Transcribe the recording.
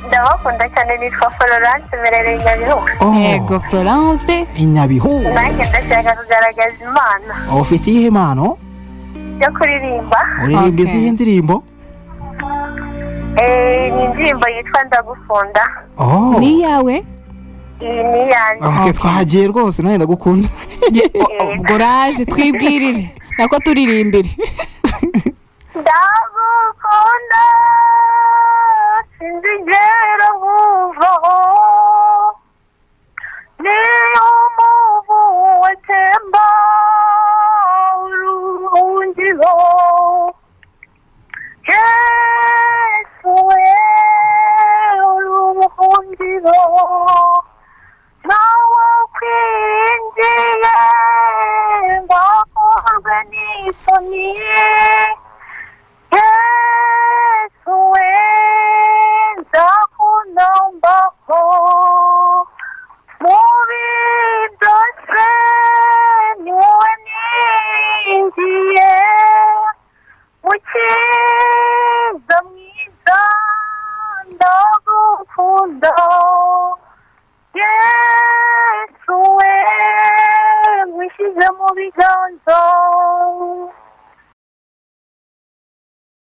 ndabakunda cyane nitwa Florence mberereye i Nyabihu. Yego Florence. Inyabihu. Nanjye ndashaka kugaragaza impano ufite iyihe mpano yo kuririmba. uririmba izihe ndirimbo? Ni indirimbo yitwa Ndagukunda. Ni yawe? Iyi ni yanjye. Okay, twagiye rwose nawe ndagukunda. Ubwo raje twibwirire nako turirimbire. Ndagukunda sinzigera nkuvaho, niyo umuvu watemba uruhungiro. Yesu we uruhungiro, nawe kwinjiye ngakorwe n'isoni. Yesu we nzakunambaho, mu byose ni wowe ninjiye, mukiza mwiza ndagukunda. Yesu we ngwishyize mu biganza.